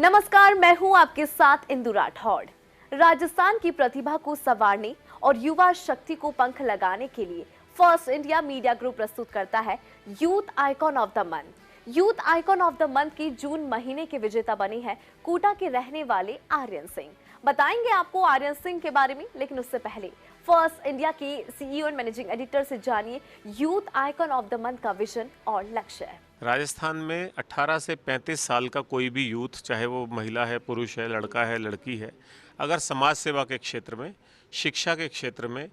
नमस्कार, मैं हूं आपके साथ इंदु राठौड़। राजस्थान की प्रतिभा को संवारने और युवा शक्ति को पंख लगाने के लिए फर्स्ट इंडिया मीडिया ग्रुप प्रस्तुत करता है youth icon of the month. Youth icon of the month की जून महीने के विजेता बने हैं कोटा के रहने वाले आर्यन सिंह। बताएंगे आपको आर्यन सिंह के बारे में, लेकिन उससे पहले फर्स्ट इंडिया के सीईओ एंड मैनेजिंग एडिटर से जानिए youth icon of the month का विजन और लक्ष्य। राजस्थान में 18 से 35 साल का कोई भी यूथ, चाहे वो महिला है, पुरुष है, लड़का है, लड़की है, अगर समाज सेवा के क्षेत्र में, शिक्षा के क्षेत्र में,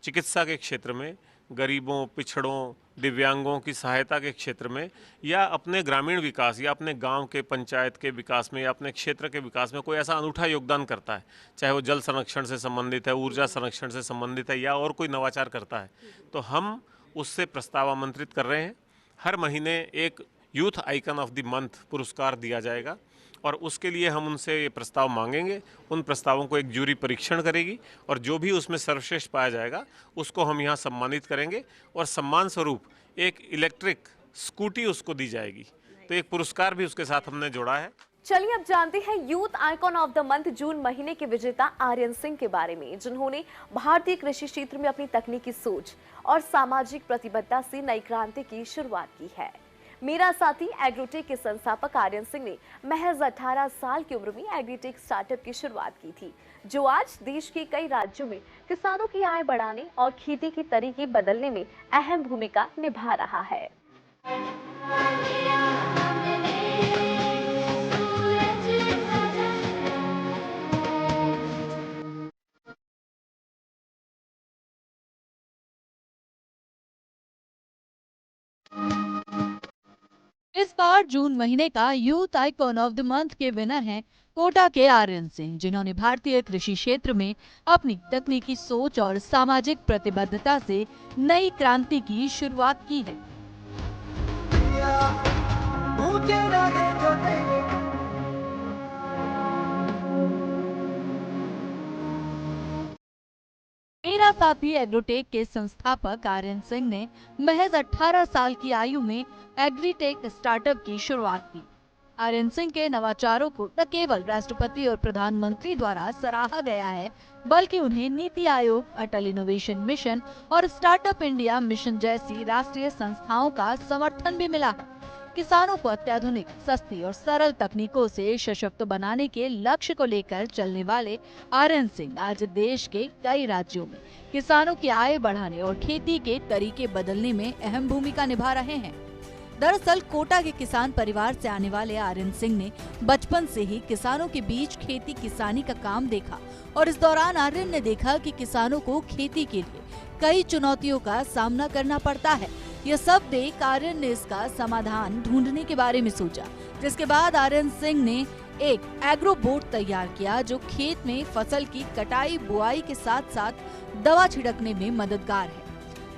चिकित्सा के क्षेत्र में, गरीबों, पिछड़ों, दिव्यांगों की सहायता के क्षेत्र में, या अपने ग्रामीण विकास या अपने गांव के पंचायत के विकास में या अपने क्षेत्र के विकास में कोई ऐसा अनूठा योगदान करता है, चाहे वो जल संरक्षण से संबंधित है, ऊर्जा संरक्षण से संबंधित है या और कोई नवाचार करता है, तो हम उससे प्रस्ताव आमंत्रित कर रहे हैं। हर महीने एक youth icon of the month पुरस्कार दिया जाएगा और उसके लिए हम उनसे ये प्रस्ताव मांगेंगे। उन प्रस्तावों को एक जूरी परीक्षण करेगी और जो भी उसमें सर्वश्रेष्ठ पाया जाएगा उसको हम यहाँ सम्मानित करेंगे और सम्मान स्वरूप एक इलेक्ट्रिक स्कूटी उसको दी जाएगी। तो एक पुरस्कार भी उसके साथ हमने जोड़ा है। चलिए अब जानते हैं youth icon of the month जून महीने के विजेता आर्यन सिंह के बारे में, जिन्होंने भारतीय कृषि क्षेत्र में अपनी तकनीकी सोच और सामाजिक प्रतिबद्धता से नई क्रांति की शुरुआत की है। मेरा साथी एग्रोटेक के संस्थापक आर्यन सिंह ने महज 18 साल की उम्र में एग्रीटेक स्टार्टअप की शुरुआत की थी, जो आज देश के कई राज्यों में किसानों की आय बढ़ाने और खेती के तरीके बदलने में अहम भूमिका निभा रहा है। इस बार जून महीने का youth icon of the month के विनर हैं कोटा के आर्यन सिंह, जिन्होंने भारतीय कृषि क्षेत्र में अपनी तकनीकी सोच और सामाजिक प्रतिबद्धता से नई क्रांति की शुरुआत की है। मेरा साथी एग्रोटेक के संस्थापक आर्यन सिंह ने महज 18 साल की आयु में एग्रीटेक स्टार्टअप की शुरुआत की। आर्यन सिंह के नवाचारों को न केवल राष्ट्रपति और प्रधानमंत्री द्वारा सराहा गया है, बल्कि उन्हें नीति आयोग, अटल इनोवेशन मिशन और स्टार्टअप इंडिया मिशन जैसी राष्ट्रीय संस्थाओं का समर्थन भी मिला है। किसानों को अत्याधुनिक, सस्ती और सरल तकनीकों से सशक्त बनाने के लक्ष्य को लेकर चलने वाले आर्यन सिंह आज देश के कई राज्यों में किसानों की आय बढ़ाने और खेती के तरीके बदलने में अहम भूमिका निभा रहे हैं। दरअसल कोटा के किसान परिवार से आने वाले आर्यन सिंह ने बचपन से ही किसानों के बीच खेती किसानी का काम देखा और इस दौरान आर्यन ने देखा कि किसानों को खेती के लिए कई चुनौतियों का सामना करना पड़ता है। यह सब देख आर्यन ने इसका समाधान ढूंढने के बारे में सोचा, जिसके बाद आर्यन सिंह ने एक एग्रो बोट तैयार किया, जो खेत में फसल की कटाई बुआई के साथ साथ दवा छिड़कने में मददगार है।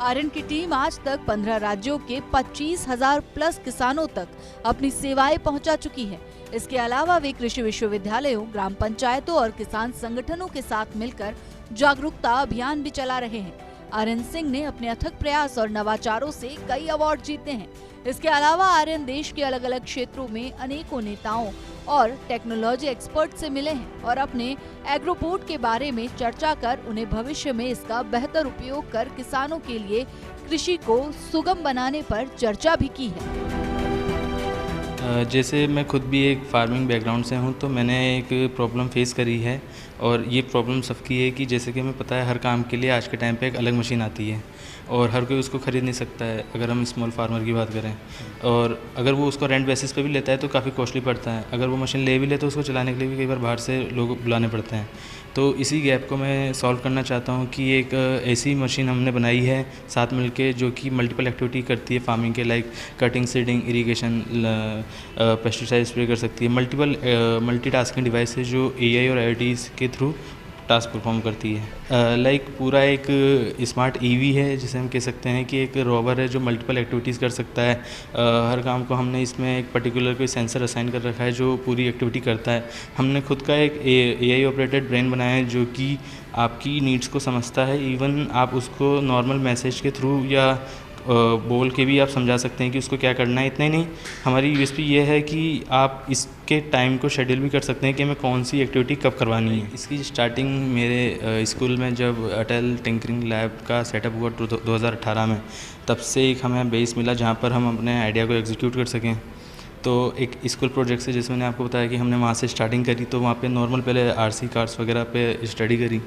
आर्यन की टीम आज तक 15 राज्यों के 25,000 प्लस किसानों तक अपनी सेवाएं पहुंचा चुकी है। इसके अलावा वे कृषि विश्वविद्यालयों, ग्राम पंचायतों और किसान संगठनों के साथ मिलकर जागरूकता अभियान भी चला रहे हैं। आर्यन सिंह ने अपने अथक प्रयास और नवाचारों से कई अवार्ड जीते हैं। इसके अलावा आर्यन देश के अलग अलग क्षेत्रों में अनेकों नेताओं और टेक्नोलॉजी एक्सपर्ट से मिले हैं और अपने एग्रोपोर्ट के बारे में चर्चा कर उन्हें भविष्य में इसका बेहतर उपयोग कर किसानों के लिए कृषि को सुगम बनाने पर चर्चा भी की है। जैसे मैं खुद भी एक फार्मिंग बैकग्राउंड से हूँ, तो मैंने एक प्रॉब्लम फेस करी है और ये प्रॉब्लम सबकी है कि जैसे कि हमें पता है हर काम के लिए आज के टाइम पे एक अलग मशीन आती है और हर कोई उसको ख़रीद नहीं सकता है। अगर हम स्मॉल फार्मर की बात करें, और अगर वो उसको रेंट बेसिस पे भी लेता है तो काफ़ी कॉस्टली पड़ता है। अगर वो मशीन ले भी ले तो उसको चलाने के लिए भी कई बार बाहर से लोग बुलाने पड़ते हैं। तो इसी गैप को मैं सॉल्व करना चाहता हूँ कि एक ऐसी मशीन हमने बनाई है साथ मिलके, जो कि मल्टीपल एक्टिविटी करती है फार्मिंग के, like cutting, seeding, irrigation, pesticide spray कर सकती है। मल्टीटास्किंग डिवाइस है जो AI और IoT के थ्रू टास्क परफॉर्म करती है। लाइक पूरा एक स्मार्ट EV है, जिसे हम कह सकते हैं कि एक रोवर है जो मल्टीपल एक्टिविटीज़ कर सकता है। हर काम को हमने इसमें एक पर्टिकुलर कोई सेंसर असाइन कर रखा है जो पूरी एक्टिविटी करता है। हमने खुद का एक AI ऑपरेटेड ब्रेन बनाया है जो कि आपकी नीड्स को समझता है। इवन आप उसको नॉर्मल मैसेज के थ्रू या बोल के भी आप समझा सकते हैं कि उसको क्या करना है। इतना ही नहीं, हमारी यूएसपी ये है कि आप इसके टाइम को शेड्यूल भी कर सकते हैं कि हमें कौन सी एक्टिविटी कब करवानी है। इसकी स्टार्टिंग मेरे स्कूल में जब अटल टिंकरिंग लैब का सेटअप हुआ 2018 में, तब से एक हमें बेस मिला जहाँ पर हम अपने आइडिया को एग्जीक्यूट कर सकें। तो एक स्कूल प्रोजेक्ट से, जैसे मैंने आपको बताया कि हमने वहाँ से स्टार्टिंग करी, तो वहाँ पे नॉर्मल पहले आरसी कार्स वगैरह पे स्टडी करी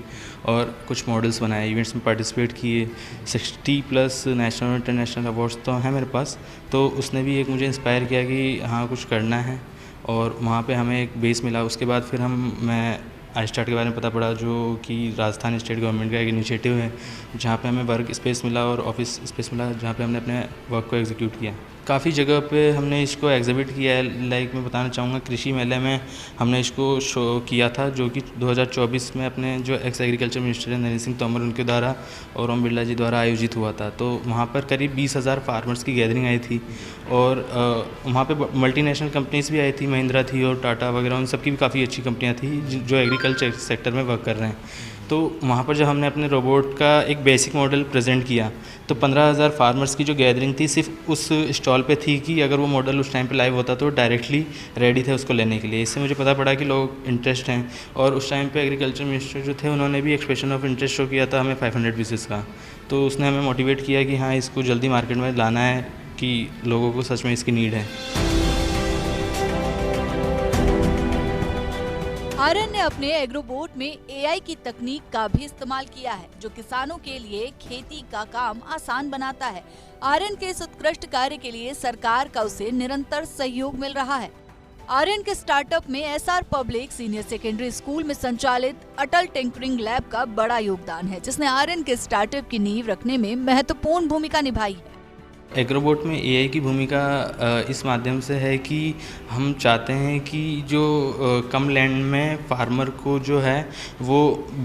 और कुछ मॉडल्स बनाए, इवेंट्स में पार्टिसिपेट किए। 60+ नेशनल और इंटरनेशनल अवार्ड्स तो हैं मेरे पास। तो उसने भी एक मुझे इंस्पायर किया कि हाँ कुछ करना है, और वहाँ पे हमें एक बेस मिला। उसके बाद फिर मैं iStart के बारे में पता पड़ा, जो कि राजस्थान स्टेट गवर्नमेंट का एक इनिशिएटिव है, जहाँ पे हमें वर्क स्पेस मिला और ऑफिस स्पेस मिला, जहाँ पे हमने अपने वर्क को एग्जीक्यूट किया। काफ़ी जगह पे हमने इसको एग्जिबिट किया है। लाइक मैं बताना चाहूँगा, कृषि मेले में हमने इसको शो किया था, जो कि 2024 में अपने जो एक्स एग्रीकल्चर मिनिस्टर हैं नरेंद्र सिंह तोमर, उनके द्वारा और ओम बिरला जी द्वारा आयोजित हुआ था। तो वहाँ पर करीब 20,000 फार्मर्स की गैदरिंग आई थी, और वहाँ पे मल्टीनेशनल कंपनीज भी आई थी, महिंद्रा थी और टाटा वगैरह, उन सबकी भी काफ़ी अच्छी कंपनियाँ थी जो एग्रीकल्चर सेक्टर में वर्क कर रहे हैं। तो वहाँ पर जब हमने अपने रोबोट का एक बेसिक मॉडल प्रेजेंट किया, तो 15,000 फार्मर्स की जो गैदरिंग थी सिर्फ उस स्टॉल पे थी कि अगर वो मॉडल उस टाइम पे लाइव होता तो डायरेक्टली रेडी थे उसको लेने के लिए। इससे मुझे पता पड़ा कि लोग इंटरेस्ट हैं, और उस टाइम पे एग्रीकल्चर मिनिस्टर जो थे उन्होंने भी एक्सप्रेशन ऑफ इंटरेस्ट शो किया था हमें 500 पीसेस का। तो उसने हमें मोटिवेट किया कि हाँ इसको जल्दी मार्केट में लाना है, कि लोगों को सच में इसकी नीड है। आर्यन ने अपने एग्रोबोट में एआई की तकनीक का भी इस्तेमाल किया है, जो किसानों के लिए खेती का काम आसान बनाता है। आर्यन के इस उत्कृष्ट कार्य के लिए सरकार का उसे निरंतर सहयोग मिल रहा है। आर्यन के स्टार्टअप में SR public senior secondary school में संचालित अटल टिंकरिंग लैब का बड़ा योगदान है, जिसने आर्यन के स्टार्टअप की नींव रखने में महत्वपूर्ण भूमिका निभाई है। एग्रोबोट में एआई की भूमिका इस माध्यम से है कि हम चाहते हैं कि जो कम लैंड में फार्मर को जो है वो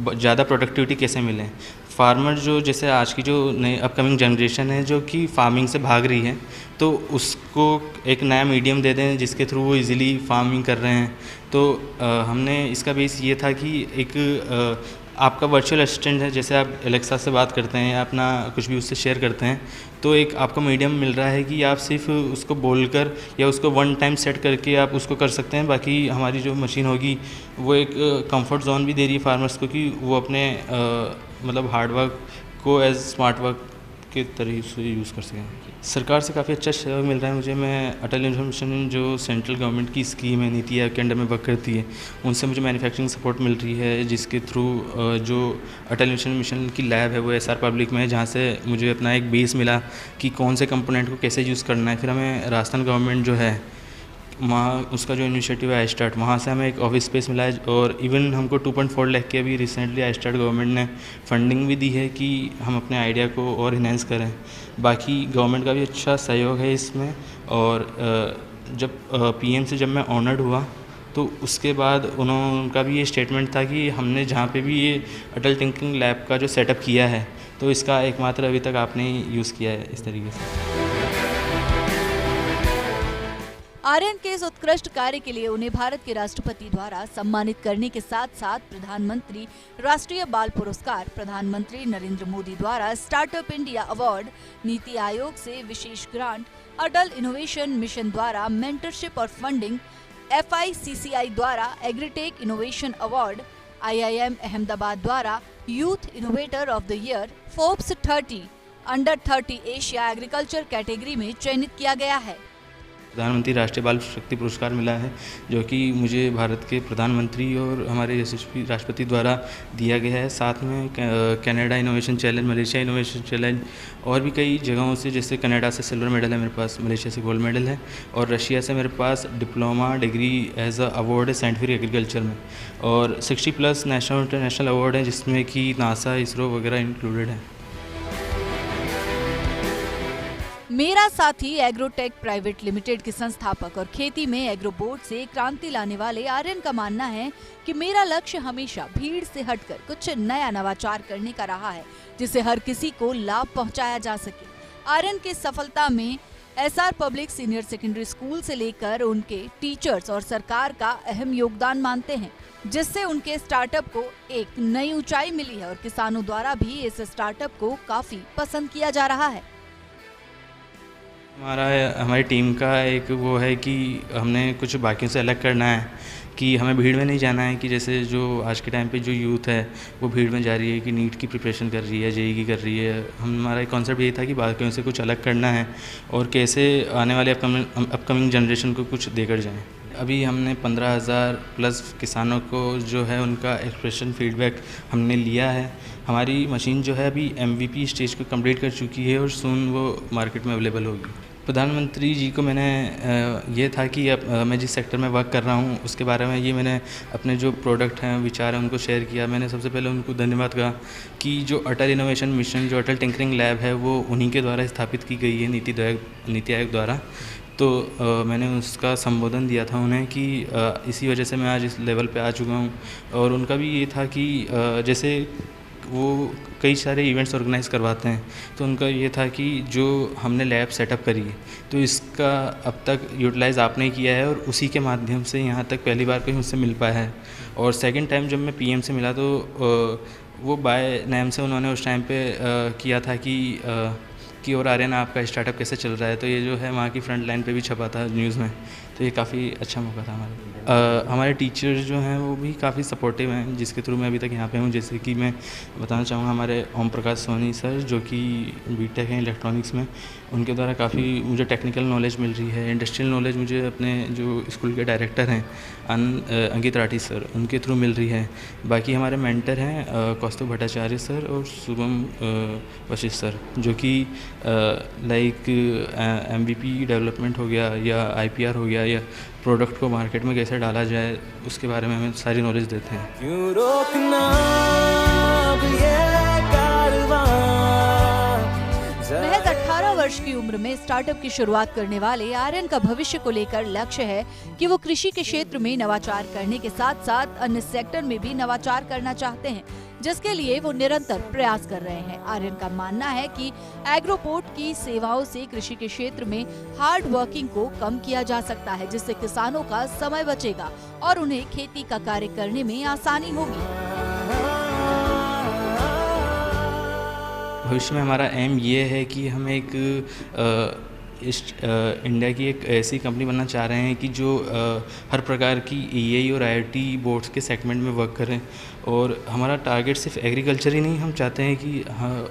ज़्यादा प्रोडक्टिविटी कैसे मिले। फार्मर जो, जैसे आज की जो नई अपकमिंग जनरेशन है जो कि फार्मिंग से भाग रही है, तो उसको एक नया मीडियम दे दें जिसके थ्रू वो इजीली फार्मिंग कर रहे हैं। तो हमने इसका बेस ये था कि एक आपका वर्चुअल असिस्टेंट है, जैसे आप एलेक्सा से बात करते हैं या अपना कुछ भी उससे शेयर करते हैं, तो एक आपको मीडियम मिल रहा है कि आप सिर्फ उसको बोलकर या उसको वन टाइम सेट करके आप उसको कर सकते हैं। बाकी हमारी जो मशीन होगी वो एक कंफर्ट जोन भी दे रही है फार्मर्स को, कि वो अपने मतलब हार्ड वर्क को एज स्मार्ट वर्क के तरीके से यूज़ कर सकें। सरकार से काफ़ी अच्छा सहयोग मिल रहा है मुझे। मैं अटल इनोवेशन मिशन जो सेंट्रल गवर्नमेंट की स्कीम है, नीति आयोग के अंडर में वर्क करती है, उनसे मुझे मैन्युफैक्चरिंग सपोर्ट मिल रही है, जिसके थ्रू जो अटल इनोवेशन मिशन की लैब है वो एसआर पब्लिक में है, जहाँ से मुझे अपना एक बेस मिला कि कौन से कंपोनेंट को कैसे यूज़ करना है। फिर हमें राजस्थान गवर्नमेंट जो है वहाँ उसका जो इनिशिएटिव है iStart, वहाँ से हमें एक ऑफिस स्पेस मिला है, और इवन हमको 2.4 लाख की अभी रिसेंटली iStart गवर्नमेंट ने फंडिंग भी दी है कि हम अपने आइडिया को और इन्हेंस करें। बाकी गवर्नमेंट का भी अच्छा सहयोग है इसमें। और जब पीएम से जब मैं ऑनर्ड हुआ, तो उसके बाद उनका भी ये स्टेटमेंट था कि हमने जहाँ पे भी ये अटल टिंकरिंग लैब का जो सेटअप किया है, तो इसका एकमात्र अभी तक आपने ही यूज़ किया है इस तरीके से। आर्यन के इस उत्कृष्ट कार्य के लिए उन्हें भारत के राष्ट्रपति द्वारा सम्मानित करने के साथ साथ प्रधानमंत्री राष्ट्रीय बाल पुरस्कार, प्रधानमंत्री नरेंद्र मोदी द्वारा startup India award, NITI Aayog से विशेष ग्रांट, अटल इनोवेशन मिशन द्वारा मेंटरशिप और फंडिंग, FICCI द्वारा agritech innovation award, IIM Ahmedabad द्वारा youth innovator of the year, Forbes 30 under 30 Asia agriculture category में चयनित किया गया है। प्रधानमंत्री राष्ट्रीय बाल शक्ति पुरस्कार मिला है, जो कि मुझे भारत के प्रधानमंत्री और हमारे यशस्वी राष्ट्रपति द्वारा दिया गया है। साथ में Canada innovation challenge, Malaysia innovation challenge, और भी कई जगहों से, जैसे कनाडा से सिल्वर मेडल है मेरे पास, मलेशिया से गोल्ड मेडल है, और रशिया से मेरे पास diploma degree as a award है साइंटिफिक एग्रीकल्चर में, और 60+ नेशनल और इंटरनेशनल अवार्ड है, जिसमें कि नासा, इसरो वगैरह इंक्लूडेड है। मेरा साथी एग्रोटेक प्राइवेट लिमिटेड के संस्थापक और खेती में एग्रोबोट से क्रांति लाने वाले आर्यन का मानना है कि मेरा लक्ष्य हमेशा भीड़ से हटकर कुछ नया नवाचार करने का रहा है, जिससे हर किसी को लाभ पहुंचाया जा सके। आर्यन की सफलता में SR public senior secondary school से लेकर उनके टीचर्स और सरकार का अहम योगदान मानते हैं, जिससे उनके स्टार्टअप को एक नई ऊंचाई मिली है और किसानों द्वारा भी इस स्टार्टअप को काफी पसंद किया जा रहा है। हमारी टीम का एक वो है कि हमने कुछ बाकियों से अलग करना है, कि हमें भीड़ में नहीं जाना है। कि जैसे जो आज के टाइम पे जो यूथ है वो भीड़ में जा रही है, कि नीट की प्रिपरेशन कर रही है, जेईई की कर रही है। हमारा कॉन्सेप्ट ये था कि बाकियों से कुछ अलग करना है और कैसे आने वाले अपकमिंग जनरेशन को कुछ देकर जाएँ। अभी हमने 15,000 प्लस किसानों को जो है उनका एक्सप्रेशन फीडबैक हमने लिया है। हमारी मशीन जो है अभी MVP स्टेज को कंप्लीट कर चुकी है और सून वो मार्केट में अवेलेबल होगी। प्रधानमंत्री जी को मैंने ये था कि अब मैं जिस सेक्टर में वर्क कर रहा हूँ उसके बारे में ये मैंने अपने जो प्रोडक्ट हैं, विचार हैं, उनको शेयर किया। मैंने सबसे पहले उनको धन्यवाद कहा कि जो अटल इनोवेशन मिशन, जो अटल टिंकरिंग लैब है, वो उन्हीं के द्वारा स्थापित की गई है, नीति आयोग द्वारा। तो मैंने उसका संबोधन दिया था उन्हें कि इसी वजह से मैं आज इस लेवल पे आ चुका हूँ। और उनका भी ये था कि जैसे वो कई सारे इवेंट्स ऑर्गेनाइज करवाते हैं, तो उनका ये था कि जो हमने लैब सेटअप करी है तो इसका अब तक यूटिलाइज़ आपने किया है और उसी के माध्यम से यहाँ तक पहली बार कोई मुझसे मिल पाया है। और सेकंड टाइम जब मैं PM से मिला तो वो बाय नेम से उन्होंने उस टाइम पे किया था कि और आर्यन आपका स्टार्टअप कैसे चल रहा है। तो ये जो है वहाँ की फ्रंट लाइन पे भी छपा था न्यूज़ में। तो ये काफ़ी अच्छा मौका था हमारे टीचर्स जो हैं वो भी काफ़ी सपोर्टिव हैं, जिसके थ्रू मैं अभी तक यहाँ पे हूँ। जैसे कि मैं बताना चाहूँगा हमारे ओम प्रकाश सोनी सर, जो कि BTech हैं इलेक्ट्रॉनिक्स में, उनके द्वारा काफ़ी मुझे टेक्निकल नॉलेज मिल रही है। इंडस्ट्रियल नॉलेज मुझे अपने जो स्कूल के डायरेक्टर हैं अंकित राठी सर, उनके थ्रू मिल रही है। बाकी हमारे मेंटर हैं कौस्तुभ भट्टाचार्य सर और शुभम वशिष्ठ सर, जो कि लाइक MVP डेवलपमेंट हो गया या IPR हो गया या प्रोडक्ट को मार्केट में कैसे डाला जाए उसके बारे में हमें सारी नॉलेज देते हैं। क्यों रोकना अब ये कारवां। महज 18 वर्ष की उम्र में स्टार्टअप की शुरुआत करने वाले आर्यन का भविष्य को लेकर लक्ष्य है कि वो कृषि के क्षेत्र में नवाचार करने के साथ साथ अन्य सेक्टर में भी नवाचार करना चाहते हैं, जिसके लिए वो निरंतर प्रयास कर रहे हैं। आर्यन का मानना है कि एग्रोपोर्ट की सेवाओं से कृषि के क्षेत्र में हार्ड वर्किंग को कम किया जा सकता है, जिससे किसानों का समय बचेगा और उन्हें खेती का कार्य करने में आसानी होगी। भविष्य में हमारा एम ये है कि हम एक इंडिया की एक ऐसी कंपनी बनना चाह रहे हैं कि जो हर प्रकार की EAE और IIT बोर्ड्स के सेगमेंट में वर्क करें। और हमारा टारगेट सिर्फ एग्रीकल्चर ही नहीं, हम चाहते हैं कि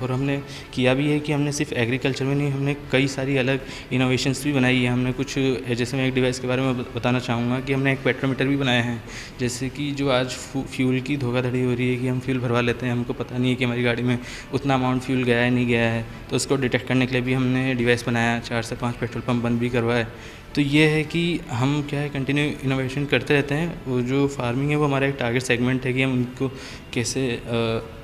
और हमने किया भी है कि हमने सिर्फ एग्रीकल्चर में नहीं, हमने कई सारी अलग इनोवेशंस भी बनाई है। हमने कुछ, जैसे मैं एक डिवाइस के बारे में बताना चाहूँगा कि हमने एक पेट्रोमीटर भी बनाया है। जैसे कि जो आज फ्यूल की धोखाधड़ी हो रही है कि हम फ्यूल भरवा लेते हैं, हमको पता नहीं है कि हमारी गाड़ी में उतना अमाउंट फ्यूल गया है नहीं गया है, तो उसको डिटेक्ट करने के लिए भी हमने डिवाइस बनाया। 4 से 5 पेट्रोल पंप बंद भी करवाए। तो ये है कि हम क्या है कंटिन्यू इनोवेशन करते रहते हैं। वो जो फार्मिंग है वो हमारा एक टारगेट सेगमेंट है कि हम उनको कैसे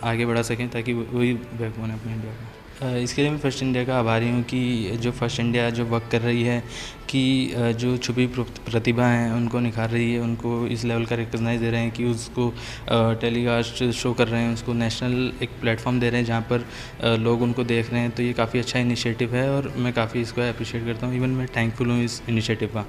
आगे बढ़ा सकें, ताकि वही बैकबोन है अपने इंडिया का। इसके लिए मैं फर्स्ट इंडिया का आभारी हूँ कि जो फर्स्ट इंडिया जो वर्क कर रही है कि जो छुपी प्रतिभा हैं उनको निखार रही है, उनको इस लेवल का रिकॉग्नाइज दे रहे हैं कि उसको टेलीकास्ट शो कर रहे हैं, उसको नेशनल एक प्लेटफॉर्म दे रहे हैं जहाँ पर लोग उनको देख रहे हैं। तो ये काफ़ी अच्छा इनिशिएटिव है और मैं काफ़ी इसको अप्रिशिएट करता हूँ। इवन मैं थैंकफुल हूँ इस इनिशिएटिव का।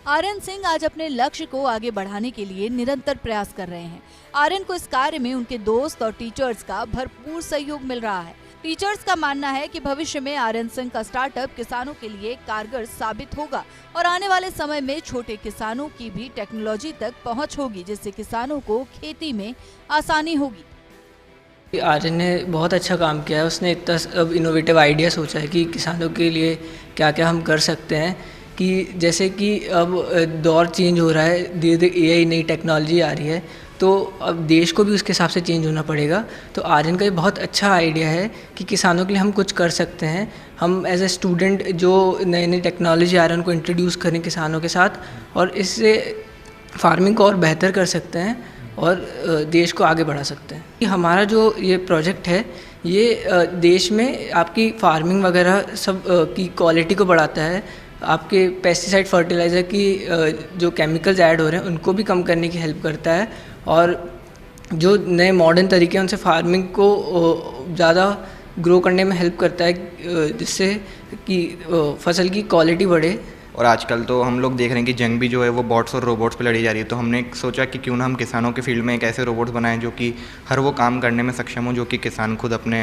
आर्यन सिंह आज अपने लक्ष्य को आगे बढ़ाने के लिए निरंतर प्रयास कर रहे हैं। आर्यन को इस कार्य में उनके दोस्त और टीचर्स का भरपूर सहयोग मिल रहा है। टीचर्स का मानना है कि भविष्य में आर्यन सिंह का स्टार्टअप किसानों के लिए कारगर साबित होगा और आने वाले समय में छोटे किसानों की भी टेक्नोलॉजी तक पहुंच होगी, जिससे किसानों को खेती में आसानी होगी। आर्यन ने बहुत अच्छा काम किया है। उसने इतना अब इनोवेटिव आइडिया सोचा है कि किसानों के लिए क्या क्या हम कर सकते हैं। कि जैसे कि अब दौर चेंज हो रहा है, धीरे धीरे AI नई टेक्नोलॉजी आ रही है, तो अब देश को भी उसके हिसाब से चेंज होना पड़ेगा। तो आर्यन का ये बहुत अच्छा आइडिया है कि किसानों के लिए हम कुछ कर सकते हैं। हम एज ए स्टूडेंट जो नई नई टेक्नोलॉजी आ रही है उनको इंट्रोड्यूस करें किसानों के साथ, और इससे फार्मिंग को और बेहतर कर सकते हैं और देश को आगे बढ़ा सकते हैं। हमारा जो ये प्रोजेक्ट है ये देश में आपकी फार्मिंग वगैरह सब की क्वालिटी को बढ़ाता है। आपके पेस्टिसाइड फर्टिलाइज़र की जो केमिकल्स ऐड हो रहे हैं उनको भी कम करने की हेल्प करता है, और जो नए मॉडर्न तरीके हैं उनसे फार्मिंग को ज़्यादा ग्रो करने में हेल्प करता है, जिससे कि फसल की क्वालिटी बढ़े। और आजकल तो हम लोग देख रहे हैं कि जंग भी जो है वो बॉट्स और रोबोट्स पे लड़ी जा रही है। तो हमने सोचा कि क्यों ना हम किसानों के फील्ड में एक ऐसे रोबोट्स बनाएं जो कि हर वो काम करने में सक्षम हो जो कि किसान खुद अपने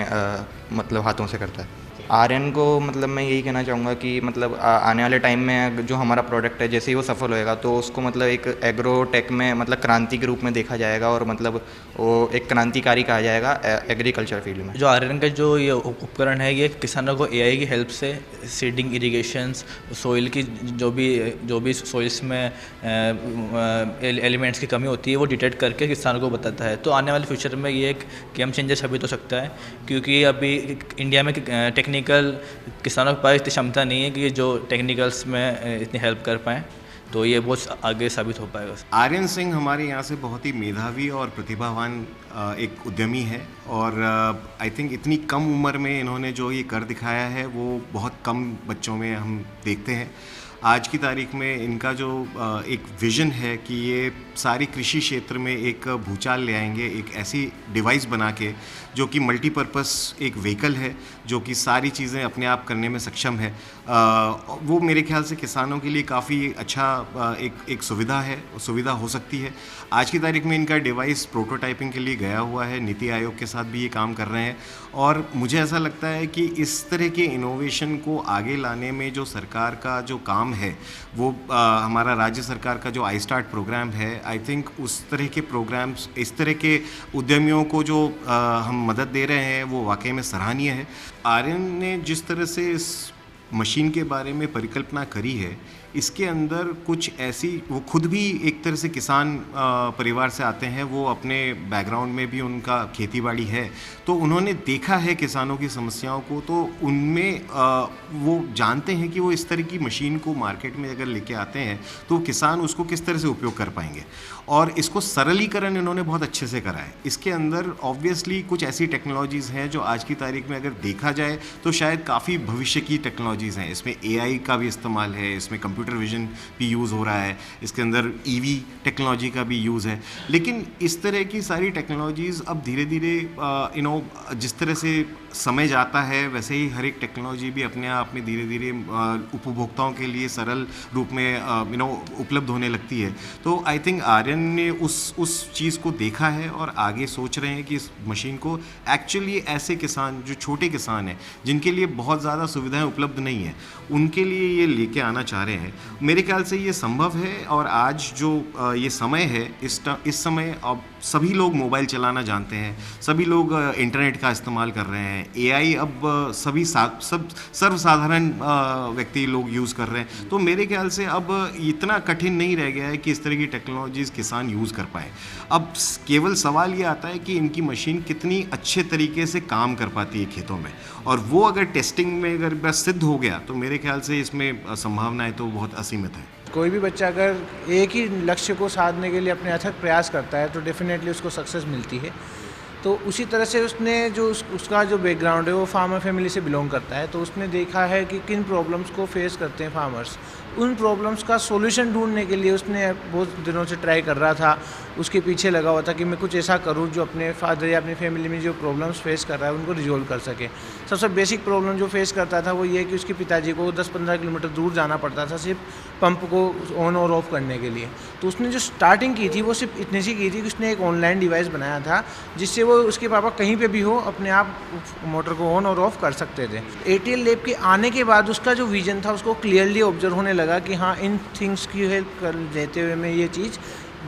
मतलब हाथों से करता है। आर्यन को मतलब मैं यही कहना चाहूँगा कि मतलब आने वाले टाइम में जो हमारा प्रोडक्ट है जैसे ही वो सफल होएगा तो उसको मतलब एक एग्रो टेक में मतलब क्रांति के रूप में देखा जाएगा और मतलब वो एक क्रांतिकारी कहा जाएगा एग्रीकल्चर फील्ड में। जो आर्यन का जो ये उपकरण है ये किसानों को एआई की हेल्प से सीडिंग, इरिगेशंस, सोइल की जो भी सोइल्स में एलिमेंट्स की कमी होती है वो डिटेक्ट करके किसानों को बताता है। तो आने वाले फ्यूचर में ये एक गेम चेंजर साबित हो सकता है, क्योंकि अभी इंडिया में टेक्निकल किसानों के पास इतनी क्षमता नहीं है कि जो टेक्निकल्स में इतनी हेल्प कर पाएँ, तो ये बहुत आगे साबित हो पाएगा। आर्यन सिंह हमारे यहाँ से बहुत ही मेधावी और प्रतिभावान एक उद्यमी है और आई थिंक इतनी कम उम्र में इन्होंने जो ये कर दिखाया है वो बहुत कम बच्चों में हम देखते हैं। आज की तारीख में इनका जो एक विज़न है कि ये सारी कृषि क्षेत्र में एक भूचाल ले आएंगे, एक ऐसी डिवाइस बना के जो कि मल्टीपर्पस एक व्हीकल है जो कि सारी चीज़ें अपने आप करने में सक्षम है। वो मेरे ख्याल से किसानों के लिए काफ़ी अच्छा एक सुविधा हो सकती है। आज की तारीख में इनका डिवाइस प्रोटोटाइपिंग के लिए गया हुआ है, नीति आयोग के साथ भी ये काम कर रहे हैं और मुझे ऐसा लगता है कि इस तरह के इनोवेशन को आगे लाने में जो सरकार का जो काम है वो हमारा राज्य सरकार का जो आई स्टार्ट प्रोग्राम है, आई थिंक उस तरह के प्रोग्राम्स, इस तरह के उद्यमियों को जो हम मदद दे रहे हैं वो वाकई में सराहनीय है। आर्यन ने जिस तरह से इस मशीन के बारे में परिकल्पना करी है, इसके अंदर कुछ ऐसी, वो खुद भी एक तरह से किसान परिवार से आते हैं, वो अपने बैकग्राउंड में भी उनका खेतीबाड़ी है, तो उन्होंने देखा है किसानों की समस्याओं को, तो उनमें वो जानते हैं कि वो इस तरह की मशीन को मार्केट में अगर लेके आते हैं तो किसान उसको किस तरह से उपयोग कर पाएंगे और इसको सरलीकरण इन्होंने बहुत अच्छे से करा है। इसके अंदर ऑब्वियसली कुछ ऐसी टेक्नोलॉजीज़ हैं जो आज की तारीख में अगर देखा जाए तो शायद काफ़ी भविष्य की टेक्नोलॉजीज़ हैं। इसमें एआई का भी इस्तेमाल है, इसमें कंप्यूटर विजन भी यूज़ हो रहा है, इसके अंदर ईवी टेक्नोलॉजी का भी यूज़ है। लेकिन इस तरह की सारी टेक्नोलॉजीज़ अब धीरे धीरे जिस तरह से समय जाता है वैसे ही हर एक टेक्नोलॉजी भी अपने आप में धीरे धीरे उपभोक्ताओं के लिए सरल रूप में उपलब्ध होने लगती है। तो आई थिंक आर्यन ने उस चीज़ को देखा है और आगे सोच रहे हैं कि इस मशीन को एक्चुअली ऐसे किसान जो छोटे किसान हैं जिनके लिए बहुत ज़्यादा सुविधाएं उपलब्ध नहीं है, उनके लिए ये लेके आना चाह रहे हैं। मेरे ख्याल से ये संभव है और आज जो ये समय है, इस समय अब सभी लोग मोबाइल चलाना जानते हैं, सभी लोग इंटरनेट का इस्तेमाल कर रहे हैं, एआई अब सब सर्वसाधारण व्यक्ति लोग यूज़ कर रहे हैं। तो मेरे ख्याल से अब इतना कठिन नहीं रह गया है कि इस तरह की टेक्नोलॉजीज़ किसान यूज़ कर पाएँ। अब केवल सवाल ये आता है कि इनकी मशीन कितनी अच्छे तरीके से काम कर पाती है खेतों में, और वो अगर टेस्टिंग में अगर बस सिद्ध हो गया तो मेरे ख्याल से इसमें संभावनाएं तो बहुत असीमित है। कोई भी बच्चा अगर एक ही लक्ष्य को साधने के लिए अपने अथक प्रयास करता है तो डेफिनेटली उसको सक्सेस मिलती है। तो उसी तरह से उसने जो उसका जो बैकग्राउंड है वो फार्मर फैमिली से बिलोंग करता है, तो उसने देखा है कि किन प्रॉब्लम्स को फेस करते हैं फार्मर्स। उन प्रॉब्लम्स का सॉल्यूशन ढूंढने के लिए उसने बहुत दिनों से ट्राई कर रहा था, उसके पीछे लगा हुआ था कि मैं कुछ ऐसा करूं जो अपने फादर या अपनी फैमिली में जो प्रॉब्लम्स फेस कर रहा है उनको रिजॉल्व कर सके। सबसे बेसिक प्रॉब्लम जो फेस करता था वो ये कि उसके पिताजी को 10-15 किलोमीटर दूर जाना पड़ता था सिर्फ पंप को ऑन और ऑफ करने के लिए। तो उसने जो स्टार्टिंग की थी वो सिर्फ इतनी सी की थी कि उसने एक ऑनलाइन डिवाइस बनाया था जिससे वो उसके पापा कहीं पे भी हो अपने आप मोटर को ऑन और ऑफ कर सकते थे। एटीएल लैब के आने के बाद उसका जो विजन था उसको क्लियरली ऑब्जर्व होने लगा कि हाँ, इन थिंग्स की हेल्प कर देते हुए मैं ये चीज़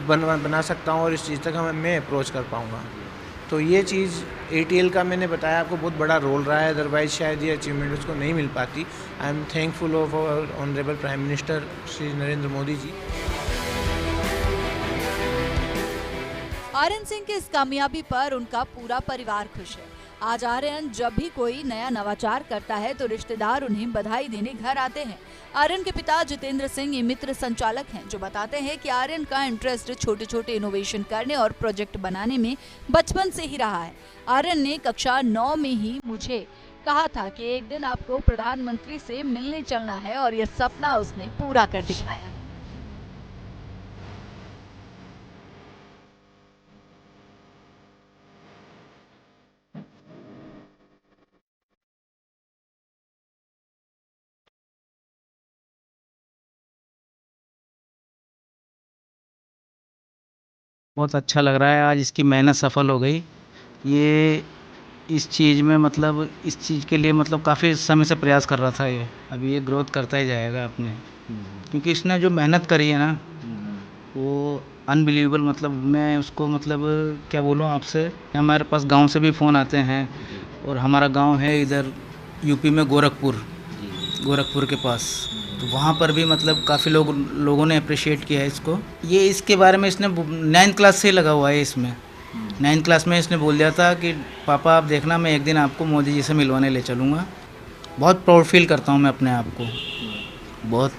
बना सकता हूँ और इस चीज़ तक मैं अप्रोच कर पाऊँगा। तो ये चीज़ एटीएल का मैंने बताया आपको बहुत बड़ा रोल रहा है, अदरवाइज शायद ये अचीवमेंट उसको नहीं मिल पाती। I am thankful of our honourable prime minister Shri Narendra Modi ji. Aryan Singh की इस कामयाबी पर उनका पूरा परिवार खुश है। आज आर्यन जब भी कोई नया नवाचार करता है तो रिश्तेदार उन्हें बधाई देने घर आते हैं। आर्यन के पिता जितेंद्र सिंह ये मित्र संचालक हैं जो बताते हैं कि आर्यन का इंटरेस्ट छोटे छोटे इनोवेशन करने और प्रोजेक्ट बनाने में बचपन से ही रहा है। आर्यन ने कक्षा 9 में ही मुझे कहा था कि एक दिन आपको प्रधानमंत्री से मिलने चलना है और यह सपना उसने पूरा कर दिखाया। बहुत अच्छा लग रहा है, आज इसकी मेहनत सफल हो गई। ये इस चीज़ में मतलब इस चीज़ के लिए मतलब काफ़ी समय से प्रयास कर रहा था ये। अभी ये ग्रोथ करता ही जाएगा अपने, क्योंकि इसने जो मेहनत करी है ना वो अनबिलीवेबल। मतलब मैं उसको मतलब क्या बोलूँ आपसे, हमारे पास गांव से भी फ़ोन आते हैं और हमारा गांव है इधर यूपी में गोरखपुर के पास, तो वहाँ पर भी मतलब काफ़ी लोगों ने अप्रिशिएट किया है इसको। ये इसके बारे में इसने 9th क्लास से ही लगा हुआ है इसमें। 9th क्लास में इसने बोल दिया था कि पापा आप देखना मैं एक दिन आपको मोदी जी से मिलवाने ले चलूँगा। बहुत प्राउड फील करता हूँ मैं अपने आप को, बहुत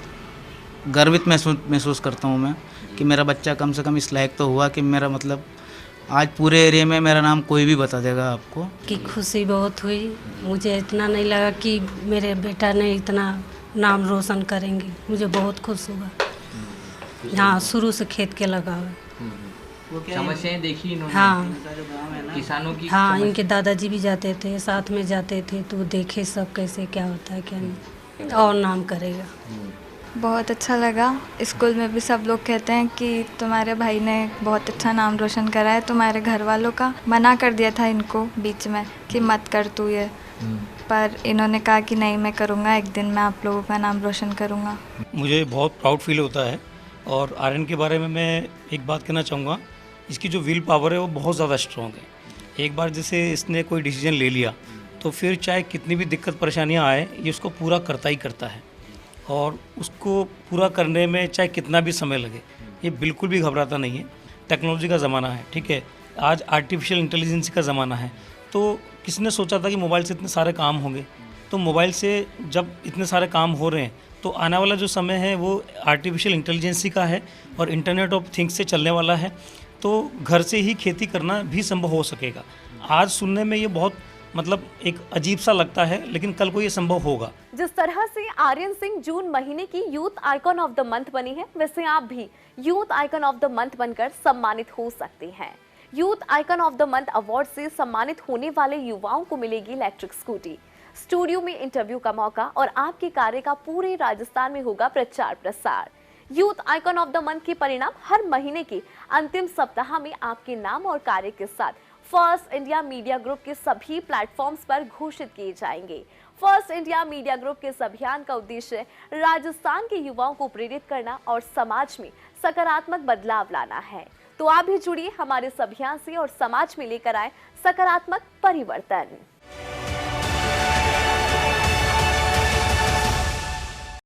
गर्वित महसूस करता हूँ मैं कि मेरा बच्चा कम से कम इस लायक तो हुआ कि मेरा मतलब आज पूरे एरिया में मेरा नाम कोई भी बता देगा आपको। कि खुशी बहुत हुई, मुझे इतना नहीं लगा कि मेरे बेटा ने इतना नाम रोशन करेंगे, मुझे बहुत खुश हुआ। हाँ, शुरू से खेत के लगा हुआ। समस्याएं देखी इन्होंने? हाँ, किसानों की। हाँ, इनके दादाजी भी जाते थे, साथ में जाते थे, तो देखे सब कैसे क्या होता है क्या नहीं, और नाम करेगा। बहुत अच्छा लगा। स्कूल में भी सब लोग कहते हैं कि तुम्हारे भाई ने बहुत अच्छा नाम रोशन करा है। तुम्हारे घर वालों का मना कर दिया था इनको बीच में कि मत कर तू ये, पर इन्होंने कहा कि नहीं मैं करूँगा, एक दिन मैं आप लोगों का नाम रोशन करूँगा। मुझे बहुत प्राउड फील होता है। और आर्यन के बारे में मैं एक बात कहना चाहूँगा, इसकी जो विल पावर है वो बहुत ज़्यादा स्ट्रॉन्ग है। एक बार जैसे इसने कोई डिसीजन ले लिया तो फिर चाहे कितनी भी दिक्कत परेशानियाँ आए ये उसको पूरा करता ही करता है, और उसको पूरा करने में चाहे कितना भी समय लगे ये बिल्कुल भी घबराता नहीं है। टेक्नोलॉजी का ज़माना है, ठीक है, आज आर्टिफिशियल इंटेलिजेंस का ज़माना है, तो किसने सोचा था कि मोबाइल से इतने सारे काम होंगे। तो मोबाइल से जब इतने सारे काम हो रहे हैं तो आने वाला जो समय है वो आर्टिफिशियल इंटेलिजेंसी का है और इंटरनेट ऑफ थिंग्स से चलने वाला है, तो घर से ही खेती करना भी संभव हो सकेगा। आज सुनने में ये बहुत मतलब एक अजीब सा लगता है, लेकिन कल को ये संभव होगा। जिस तरह से आर्यन सिंह जून महीने की youth icon of the month बनी है, वैसे आप भी youth icon of the month बनकर सम्मानित हो सकते हैं। Youth icon of the month award से सम्मानित होने वाले युवाओं को मिलेगी इलेक्ट्रिक स्कूटी, स्टूडियो में इंटरव्यू का मौका और आपके कार्य का पूरे राजस्थान में होगा प्रचार प्रसार। Youth icon of the month के परिणाम हर महीने के अंतिम सप्ताह में आपके नाम और कार्य के साथ फर्स्ट इंडिया मीडिया ग्रुप के सभी प्लेटफॉर्म्स पर घोषित किए जाएंगे। फर्स्ट इंडिया मीडिया ग्रुप के इस अभियान का उद्देश्य राजस्थान के युवाओं को प्रेरित करना और समाज में सकारात्मक बदलाव लाना है। तो आप भी जुड़िए हमारे इस अभियान से और समाज में लेकर आए सकारात्मक परिवर्तन।